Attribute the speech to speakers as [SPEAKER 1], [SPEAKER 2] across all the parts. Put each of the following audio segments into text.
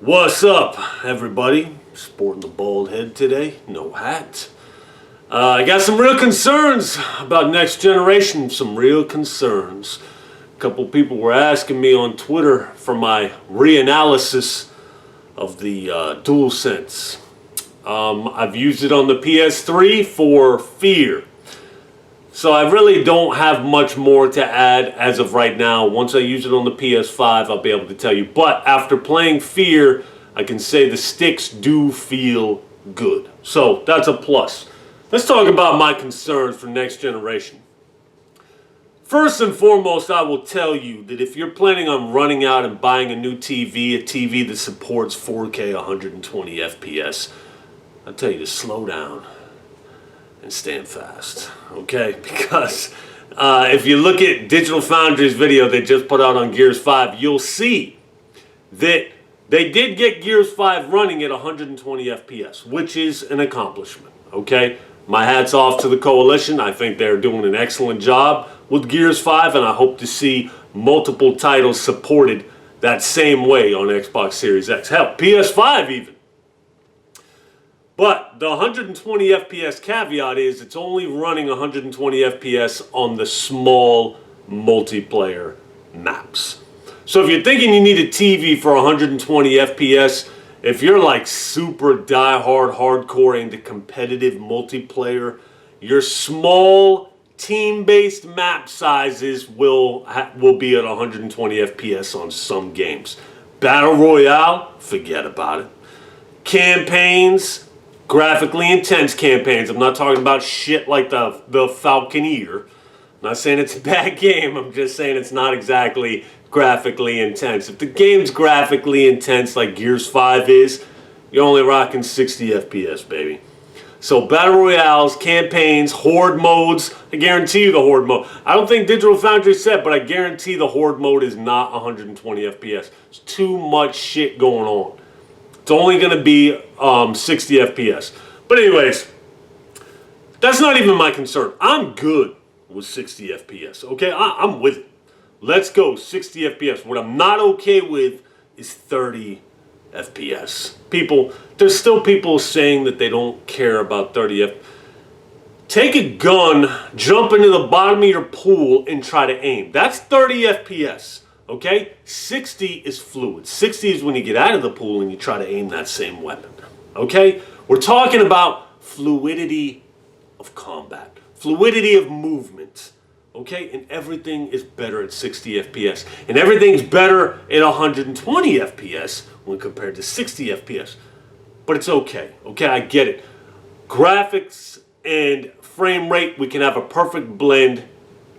[SPEAKER 1] What's up, everybody? Sporting the bald head today, no hat. I got some real concerns about next generation, some real concerns. A couple people were asking me on Twitter for my reanalysis of the DualSense. I've used it on the PS3 for Fear. So I really don't have much more to add as of right now. Once I use it on the PS5, I'll be able to tell you. But after playing Fear, I can say the sticks do feel good. So that's a plus. Let's talk about my concerns for next generation. First and foremost, I will tell you that if you're planning on running out and buying a new TV, a TV that supports 4K 120 FPS, I'll tell you to slow down and stand fast, okay? Because if you look at Digital Foundry's video they just put out on Gears 5, you'll see that they did get Gears 5 running at 120 FPS, which is an accomplishment, okay? My hat's off to the Coalition. I think they're doing an excellent job with Gears 5, and I hope to see multiple titles supported that same way on Xbox Series X. Hell, PS5 even. But the 120 FPS caveat is it's only running 120 FPS on the small multiplayer maps. So if you're thinking you need a TV for 120 FPS, if you're like super die-hard, hardcore into competitive multiplayer, your small team-based map sizes will be at 120 FPS on some games. Battle Royale, forget about it. Campaigns, graphically intense campaigns. I'm not talking about shit like the Falconeer. I'm not saying it's a bad game. I'm just saying it's not exactly graphically intense. If the game's graphically intense like Gears 5 is, you're only rocking 60 FPS, baby. So battle royales, campaigns, horde modes. I guarantee you the horde mode. I don't think Digital Foundry said, but I guarantee the horde mode is not 120 FPS. There's too much shit going on. It's only going to be 60 FPS. But anyways, that's not even my concern. I'm good with 60 FPS, okay? I'm with it. Let's go, 60 FPS. What I'm not okay with is 30 FPS. There's still people saying that they don't care about 30 FPS. Take a gun, jump into the bottom of your pool, and try to aim. That's 30 FPS. Okay? 60 is fluid. 60 is when you get out of the pool and you try to aim that same weapon. Okay? We're talking about fluidity of combat. Fluidity of movement. Okay? And everything is better at 60 FPS. And everything's better at 120 FPS when compared to 60 FPS. But it's okay. Okay? I get it. Graphics and frame rate, we can have a perfect blend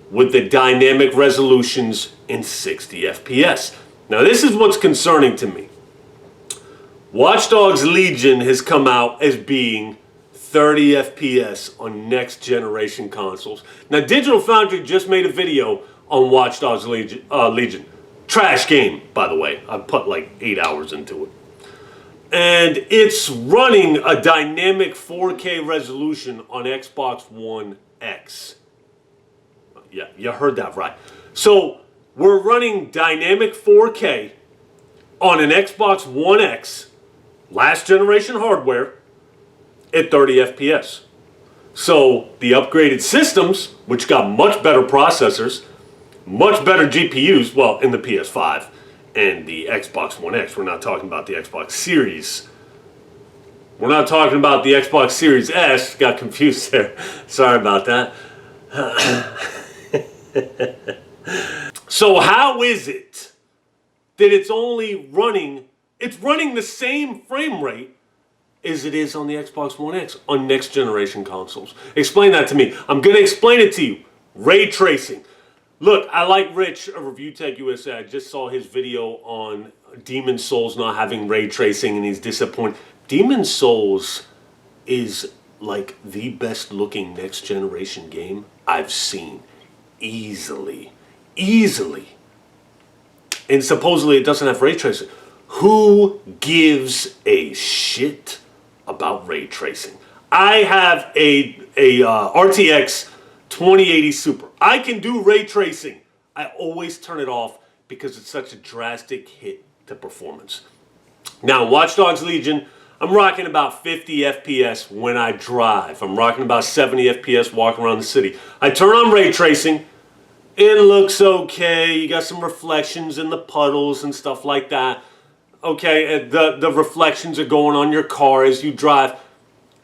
[SPEAKER 1] with the dynamic resolutions in 60 FPS. Now this is what's concerning to me. Watchdogs Legion has come out as being 30 FPS on next generation consoles. Now Digital Foundry just made a video on Watchdogs Legion. Trash game, by the way. I put like 8 hours into it. And it's running a dynamic 4K resolution on Xbox One X. Yeah, you heard that right. So we're running dynamic 4K on an Xbox One X, last generation hardware, at 30 FPS. So the upgraded systems, which got much better processors, much better GPUs, well, in the PS5 and the Xbox One X. We're not talking about the Xbox Series. We're not talking about the Xbox Series S. Got confused there. Sorry about that. So how is it that it's running the same frame rate as it is on the Xbox One X on next generation consoles? Explain that to me. I'm going to explain it to you. Ray tracing. Look, I like Rich of Review Tech USA. I just saw his video on Demon's Souls not having ray tracing and he's disappointed. Demon's Souls is like the best looking next generation game I've seen. Easily. And supposedly it doesn't have ray tracing. Who gives a shit about ray tracing? I have a RTX 2080 Super. I can do ray tracing. I always turn it off because it's such a drastic hit to performance. Now, Watchdogs Legion, I'm rocking about 50 FPS when I drive. I'm rocking about 70 FPS walking around the city. I turn on ray tracing. It looks okay. You got some reflections in the puddles and stuff like that. Okay, the reflections are going on your car as you drive.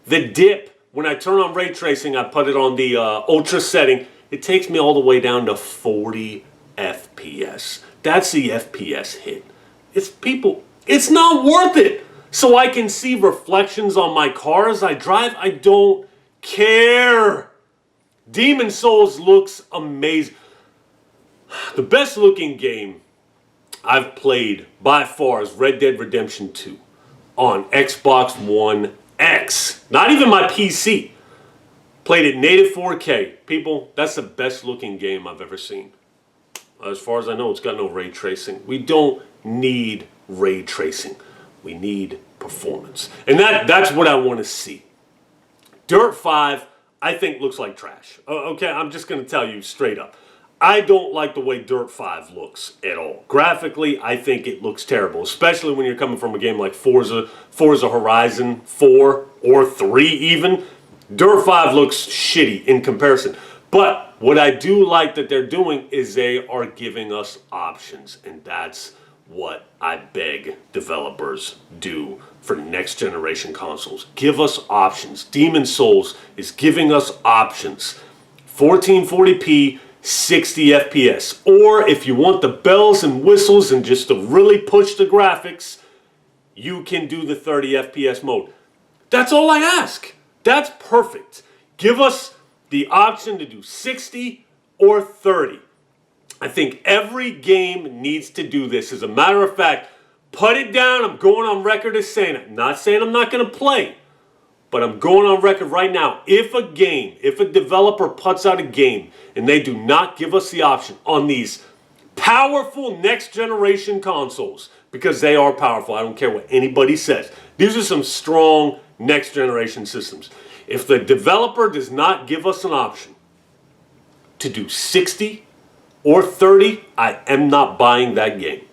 [SPEAKER 1] The dip, when I turn on ray tracing, I put it on the ultra setting. It takes me all the way down to 40 FPS. That's the FPS hit. It's not worth it. So I can see reflections on my car as I drive. I don't care. Demon Souls looks amazing. The best looking game I've played by far is Red Dead Redemption 2 on Xbox One X. Not even my PC. Played it native 4K. People, that's the best looking game I've ever seen. As far as I know, it's got no ray tracing. We don't need ray tracing. We need performance. And that's what I want to see. Dirt 5, I think, looks like trash. Okay, I'm just going to tell you straight up. I don't like the way Dirt 5 looks at all. Graphically, I think it looks terrible, especially when you're coming from a game like Forza Horizon 4 or 3 even. Dirt 5 looks shitty in comparison. But what I do like that they're doing is they are giving us options, and that's what I beg developers do for next generation consoles. Give us options. Demon Souls is giving us options. 1440p, 60 FPS. Or if you want the bells and whistles and just to really push the graphics, you can do the 30 FPS mode. That's all I ask. That's perfect. Give us the option to do 60 or 30. I think every game needs to do this. As a matter of fact, put it down. I'm going on record as saying it. I'm not saying I'm not going to play, but I'm going on record right now. If a developer puts out a game and they do not give us the option on these powerful next generation consoles, because they are powerful, I don't care what anybody says. These are some strong next generation systems. If the developer does not give us an option to do 60 or 30, I am not buying that game.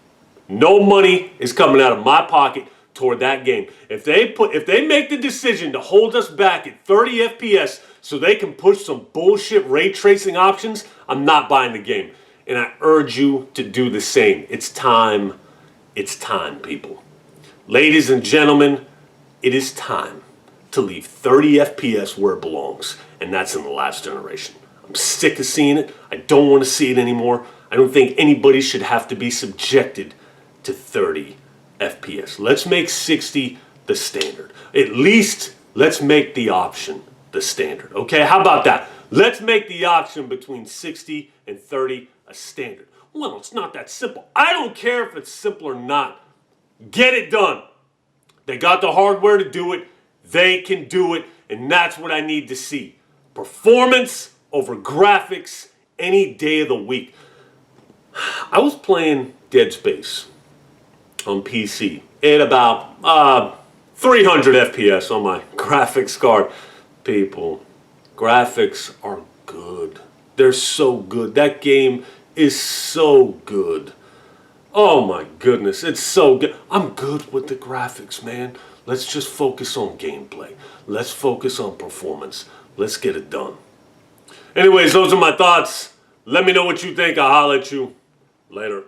[SPEAKER 1] No money is coming out of my pocket toward that game. If they make the decision to hold us back at 30 FPS so they can push some bullshit ray tracing options, I'm not buying the game. And I urge you to do the same. It's time. It's time, people. Ladies and gentlemen, it is time to leave 30 FPS where it belongs, and that's in the last generation. I'm sick of seeing it. I don't want to see it anymore. I don't think anybody should have to be subjected to 30 FPS. Let's make 60 the standard. At least let's make the option the standard. Okay, how about that? Let's make the option between 60 and 30 a standard. Well, it's not that simple. I don't care if it's simple or not. Get it done. They got the hardware to do it. They can do it, and that's what I need to see. Performance over graphics any day of the week. I was playing Dead Space on PC at about 300 FPS on my graphics card. People, graphics are good. They're so good. That game is so good. Oh my goodness, it's so good. I'm good with the graphics, man. Let's just focus on gameplay. Let's focus on performance. Let's get it done. Anyways, those are my thoughts. Let me know what you think. I'll holler at you later.